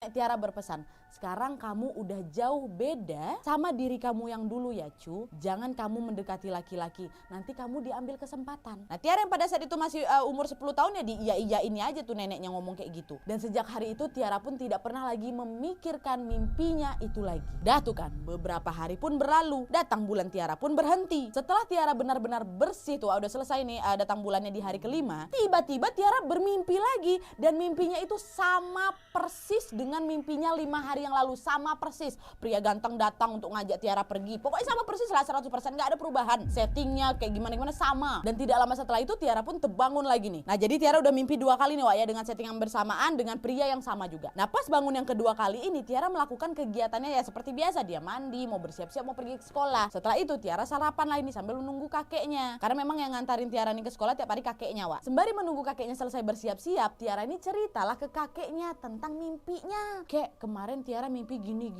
Nenek Tiara berpesan, sekarang kamu udah jauh beda sama diri kamu yang dulu ya Cu. Jangan kamu mendekati laki-laki, nanti kamu diambil kesempatan. Nah Tiara yang pada saat itu masih umur 10 tahun ya iya ini aja tuh neneknya ngomong kayak gitu. Dan sejak hari itu Tiara pun tidak pernah lagi memikirkan mimpinya itu lagi. Dah tuh kan, beberapa hari pun berlalu, datang bulan Tiara pun berhenti. Setelah Tiara benar-benar bersih tuh, udah selesai nih datang bulannya di hari kelima, tiba-tiba Tiara bermimpi lagi. Dan mimpinya itu sama persis dengan mimpinya 5 hari yang lalu, sama persis. Pria ganteng datang untuk ngajak Tiara pergi, pokoknya sama persis lah 100%, gak ada perubahan. Settingnya kayak gimana-gimana sama. Dan tidak lama setelah itu Tiara pun terbangun lagi nih. Nah jadi Tiara udah mimpi 2 kali nih Wak ya, dengan setting yang bersamaan, dengan pria yang sama juga. Nah pas bangun yang kedua kali ini Tiara melakukan kegiatannya ya seperti biasa. Dia mandi, mau bersiap-siap, mau pergi ke sekolah. Setelah itu Tiara sarapan lah ini sambil menunggu kakeknya, karena memang yang ngantarin Tiara nih ke sekolah tiap hari kakeknya Wak. Sembari menunggu kakeknya selesai bersiap-siap, Tiara ini ceritalah ke kakeknya tentang mimpinya. Kek, kemarin Tiara mimpi gini,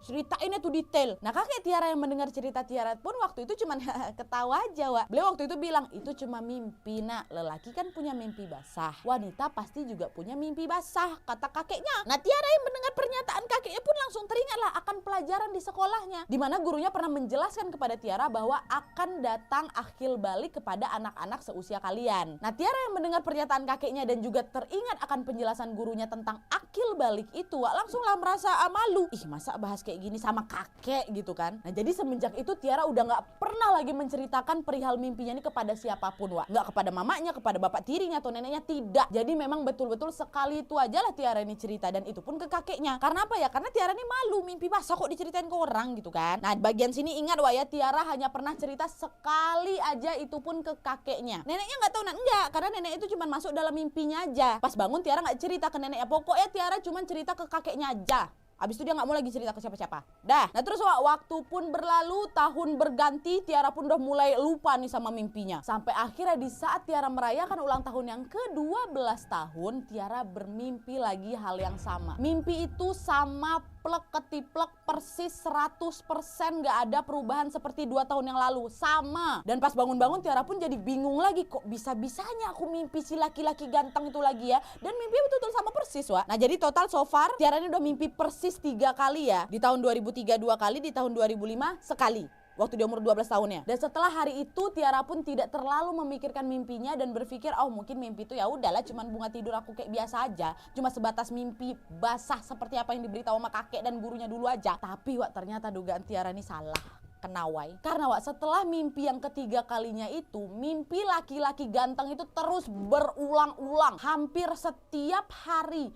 ceritainnya tuh detail. Nah kakek Tiara yang mendengar cerita Tiara pun waktu itu cuman ketawa aja Wak. Beliau waktu itu bilang, itu cuma mimpi nak, lelaki kan punya mimpi basah, wanita pasti juga punya mimpi basah, kata kakeknya. Nah Tiara yang mendengar pernyataan kakeknya pun langsung teringatlah akan pelajaran di sekolahnya, dimana gurunya pernah menjelaskan kepada Tiara bahwa akan datang akil balik kepada anak-anak seusia kalian. Nah Tiara yang mendengar pernyataan kakeknya dan juga teringat akan penjelasan gurunya tentang akil balik itu, Wak, langsunglah merasa malu. Ih masa bahas kayak gini sama kakek gitu kan. Nah jadi semenjak itu Tiara udah gak pernah lagi menceritakan perihal mimpinya ini kepada siapapun Wak. Gak kepada mamanya, kepada bapak tirinya atau neneknya, tidak. Jadi memang betul-betul sekali itu aja lah Tiara ini cerita, dan itu pun ke kakeknya. Karena apa ya? Karena Tiara ini malu, mimpi basah kok diceritain ke orang gitu kan. Nah bagian sini ingat Wak ya, Tiara hanya pernah cerita sekali aja, itu pun ke kakeknya. Neneknya gak tahu enggak, karena nenek itu cuma masuk dalam mimpinya aja. Pas bangun Tiara gak cerita ke neneknya, pokoknya Tiara cuma cerita ke kakeknya aja. Abis itu dia gak mau lagi cerita ke siapa-siapa. Dah. Nah terus waktu pun berlalu, tahun berganti, Tiara pun udah mulai lupa nih sama mimpinya. Sampai akhirnya di saat Tiara merayakan ulang tahun yang ke-12 tahun, Tiara bermimpi lagi hal yang sama. Mimpi itu sama plek ketiplek persis 100%, gak ada perubahan seperti 2 tahun yang lalu. Sama. Dan pas bangun-bangun Tiara pun jadi bingung lagi, kok bisa-bisanya aku mimpi si laki-laki ganteng itu lagi ya. Dan mimpi betul-betul sama persis Wak. Nah jadi total so far Tiara ini udah mimpi persis 3 kali ya. Di tahun 2003 2 kali, di tahun 2005 sekali. Waktu dia umur 12 tahunnya. Dan setelah hari itu Tiara pun tidak terlalu memikirkan mimpinya dan berpikir, oh mungkin mimpi itu ya udahlah cuman bunga tidur aku kayak biasa aja, cuma sebatas mimpi basah seperti apa yang diberitahu sama kakek dan gurunya dulu aja. Tapi Wak ternyata dugaan Tiara ini salah. Kenawai. Karena Wak setelah mimpi yang ketiga kalinya itu, mimpi laki-laki ganteng itu terus berulang-ulang hampir setiap hari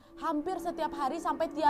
sampai Tiara